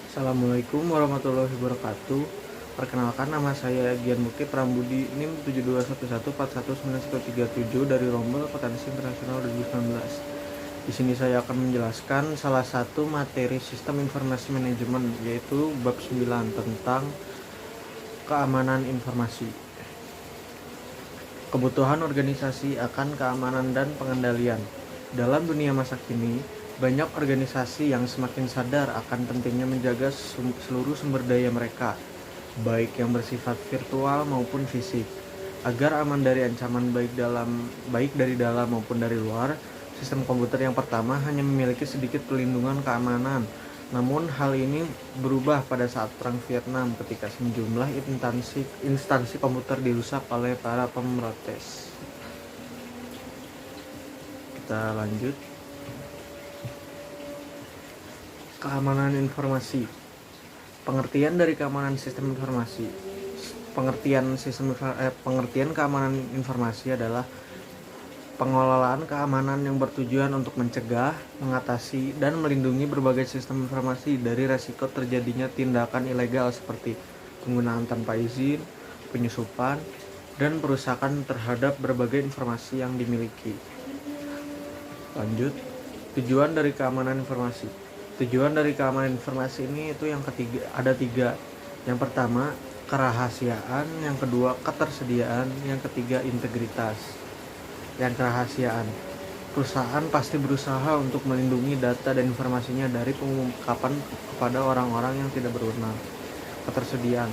Assalamualaikum warahmatullahi wabarakatuh. Perkenalkan, nama saya Gian Mukti Prambudi, NIM 7211419137 dari Rombel Akuntansi Internasional 2019. Di sini saya akan menjelaskan salah satu materi Sistem Informasi Manajemen, yaitu bab 9 tentang keamanan informasi. Kebutuhan organisasi akan keamanan dan pengendalian. Dalam dunia masa kini, banyak organisasi yang semakin sadar akan pentingnya menjaga seluruh sumber daya mereka, baik yang bersifat virtual maupun fisik, agar aman dari ancaman baik dari dalam maupun dari luar. Sistem komputer yang pertama hanya memiliki sedikit perlindungan keamanan. Namun hal ini berubah pada saat Perang Vietnam ketika sejumlah instansi komputer dirusak oleh para pemrotes. Kita lanjut. Keamanan informasi. Pengertian dari keamanan sistem informasi. Pengertian keamanan informasi adalah pengelolaan keamanan yang bertujuan untuk mencegah, mengatasi, dan melindungi berbagai sistem informasi dari risiko terjadinya tindakan ilegal seperti penggunaan tanpa izin, penyusupan, dan perusakan terhadap berbagai informasi yang dimiliki. Lanjut, tujuan dari keamanan informasi. Tujuan dari keamanan informasi ini itu yang ketiga, ada tiga. Yang pertama, kerahasiaan, yang kedua, ketersediaan, yang ketiga, integritas. Yang kerahasiaan, perusahaan pasti berusaha untuk melindungi data dan informasinya dari pengungkapan kepada orang-orang yang tidak berwenang. Ketersediaan,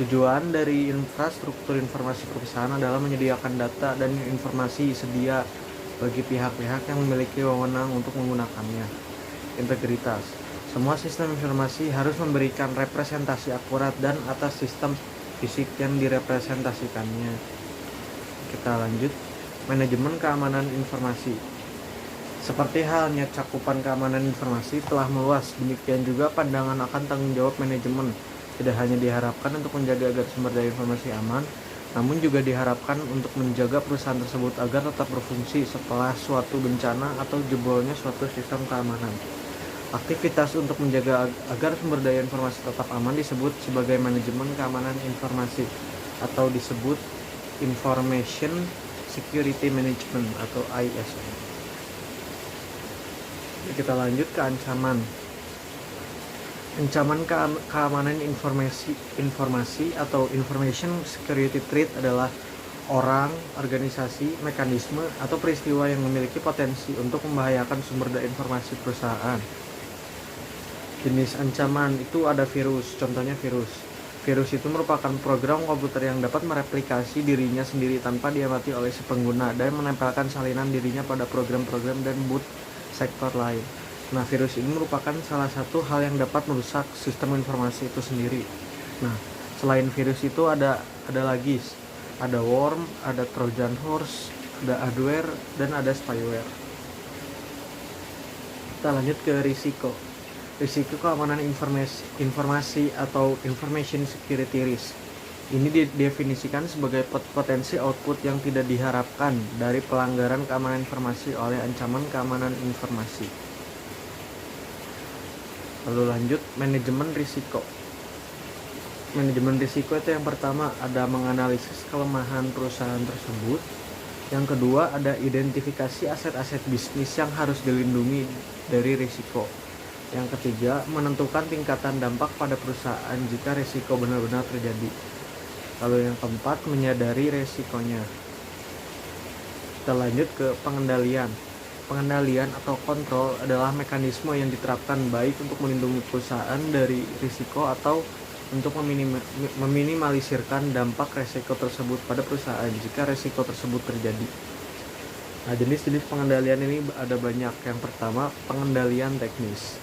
tujuan dari infrastruktur informasi perusahaan adalah menyediakan data dan informasi sedia bagi pihak-pihak yang memiliki wewenang untuk menggunakannya. Integritas, semua sistem informasi harus memberikan representasi akurat dan atas sistem fisik yang direpresentasikannya. Kita lanjut. Manajemen keamanan informasi. Seperti halnya cakupan keamanan informasi telah meluas, demikian juga pandangan akan tanggung jawab manajemen tidak hanya diharapkan untuk menjaga agar sumber daya informasi aman, namun juga diharapkan untuk menjaga perusahaan tersebut agar tetap berfungsi setelah suatu bencana atau jebolnya suatu sistem keamanan. Aktivitas untuk menjaga agar sumber daya informasi tetap aman disebut sebagai manajemen keamanan informasi atau disebut Information Security Management atau ISM. Kita lanjut ke ancaman. Ancaman keamanan informasi atau Information Security Threat adalah orang, organisasi, mekanisme, atau peristiwa yang memiliki potensi untuk membahayakan sumber daya informasi perusahaan. Jenis ancaman itu ada virus, contohnya virus. Virus itu merupakan program komputer yang dapat mereplikasi dirinya sendiri tanpa diamati oleh si pengguna dan menempelkan salinan dirinya pada program-program dan boot sektor lain. Nah, virus ini merupakan salah satu hal yang dapat merusak sistem informasi itu sendiri. Nah, selain virus itu ada lagi, ada worm, ada Trojan horse, ada adware, dan ada spyware. Kita lanjut ke risiko. Risiko keamanan informasi atau information security risk. Ini didefinisikan sebagai potensi output yang tidak diharapkan dari pelanggaran keamanan informasi oleh ancaman keamanan informasi. Lalu lanjut, manajemen risiko. Manajemen risiko itu yang pertama ada menganalisis kelemahan perusahaan tersebut. Yang kedua ada identifikasi aset-aset bisnis yang harus dilindungi dari risiko. Yang ketiga, menentukan tingkatan dampak pada perusahaan jika risiko benar-benar terjadi. Lalu yang keempat, menyadari risikonya. Kita lanjut ke pengendalian. Pengendalian atau kontrol adalah mekanisme yang diterapkan baik untuk melindungi perusahaan dari risiko atau untuk meminimalisirkan dampak risiko tersebut pada perusahaan jika risiko tersebut terjadi. Nah, jenis-jenis pengendalian ini ada banyak. Yang pertama, pengendalian teknis.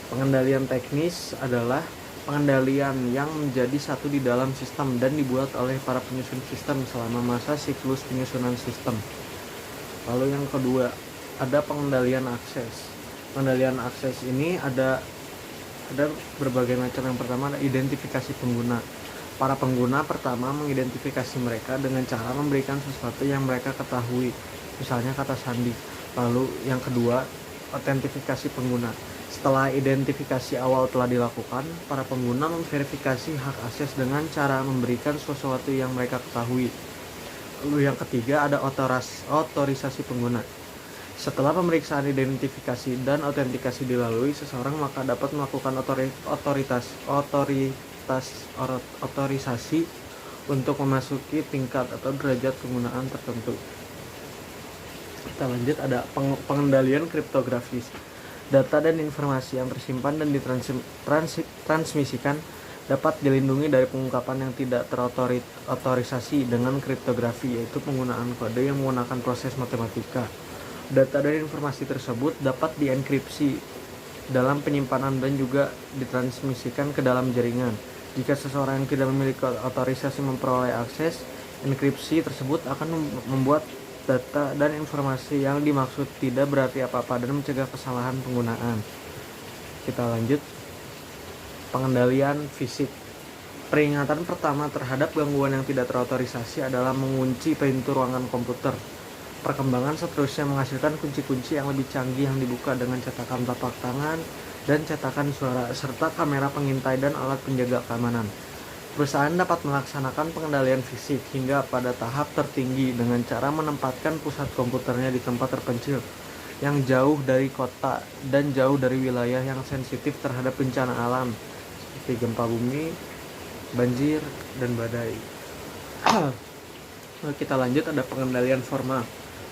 Pengendalian teknis adalah pengendalian yang menjadi satu di dalam sistem dan dibuat oleh para penyusun sistem selama masa siklus penyusunan sistem. Lalu yang kedua, ada pengendalian akses. Pengendalian akses ini ada berbagai macam. Yang pertama ada identifikasi pengguna. Para pengguna pertama mengidentifikasi mereka dengan cara memberikan sesuatu yang mereka ketahui, misalnya kata sandi. Lalu yang kedua, autentifikasi pengguna. Setelah identifikasi awal telah dilakukan, para pengguna memverifikasi hak akses dengan cara memberikan sesuatu yang mereka ketahui. Lalu yang ketiga ada otorisasi pengguna. Setelah pemeriksaan identifikasi dan autentikasi dilalui seseorang, maka dapat melakukan otorisasi untuk memasuki tingkat atau derajat penggunaan tertentu. Kita lanjut, ada pengendalian kriptografis. Data dan informasi yang tersimpan dan ditransmisikan dapat dilindungi dari pengungkapan yang tidak terotorisasi dengan kriptografi, yaitu penggunaan kode yang menggunakan proses matematika. Data dan informasi tersebut dapat dienkripsi dalam penyimpanan dan juga ditransmisikan ke dalam jaringan. Jika seseorang yang tidak memiliki otorisasi memperoleh akses, enkripsi tersebut akan membuat data dan informasi yang dimaksud tidak berarti apa-apa dan mencegah kesalahan penggunaan. Kita lanjut, pengendalian fisik. Peringatan pertama terhadap gangguan yang tidak terotorisasi adalah mengunci pintu ruangan komputer. Perkembangan seterusnya menghasilkan kunci-kunci yang lebih canggih yang dibuka dengan cetakan tapak tangan dan cetakan suara, serta kamera pengintai dan alat penjaga keamanan. Perusahaan dapat melaksanakan pengendalian fisik hingga pada tahap tertinggi dengan cara menempatkan pusat komputernya di tempat terpencil yang jauh dari kota dan jauh dari wilayah yang sensitif terhadap bencana alam seperti gempa bumi, banjir, dan badai. Kita lanjut, ada pengendalian formal.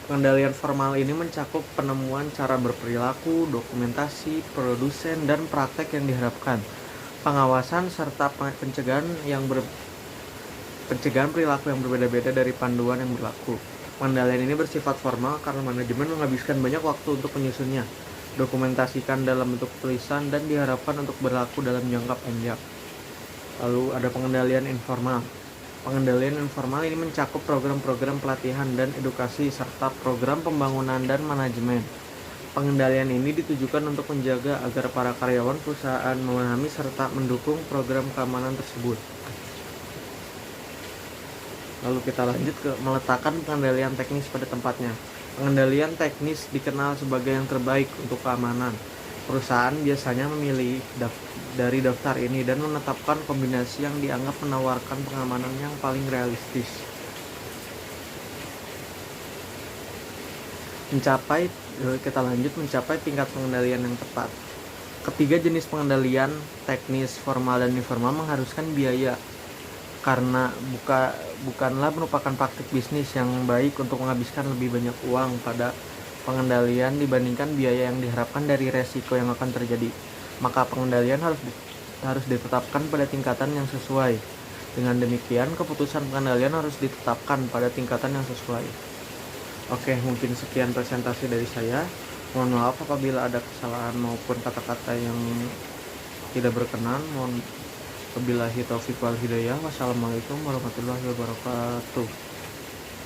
Pengendalian formal ini mencakup penemuan cara berperilaku, dokumentasi, produsen, dan praktek yang diharapkan, pengawasan serta pencegahan perilaku yang berbeda-beda dari panduan yang berlaku. Pengendalian ini bersifat formal karena manajemen menghabiskan banyak waktu untuk menyusunnya, dokumentasikan dalam bentuk tulisan, dan diharapkan untuk berlaku dalam jangka panjang. Lalu ada pengendalian informal. Pengendalian informal ini mencakup program-program pelatihan dan edukasi serta program pembangunan dan manajemen. Pengendalian ini ditujukan untuk menjaga agar para karyawan perusahaan memahami serta mendukung program keamanan tersebut. Lalu kita lanjut ke meletakkan pengendalian teknis pada tempatnya. Pengendalian teknis dikenal sebagai yang terbaik untuk keamanan. Perusahaan biasanya memilih dari daftar ini dan menetapkan kombinasi yang dianggap menawarkan pengamanan yang paling realistis. Kita lanjut mencapai tingkat pengendalian yang tepat. Ketiga jenis pengendalian teknis formal dan informal mengharuskan biaya karena bukanlah merupakan praktik bisnis yang baik untuk menghabiskan lebih banyak uang pada pengendalian dibandingkan biaya yang diharapkan dari resiko yang akan terjadi. Maka pengendalian harus ditetapkan pada tingkatan yang sesuai. Dengan demikian, keputusan pengendalian harus ditetapkan pada tingkatan yang sesuai. Oke, mungkin sekian presentasi dari saya. Mohon maaf apabila ada kesalahan maupun kata-kata yang tidak berkenan. Wabillahi taufiq wal hidayah. Wassalamualaikum warahmatullahi wabarakatuh.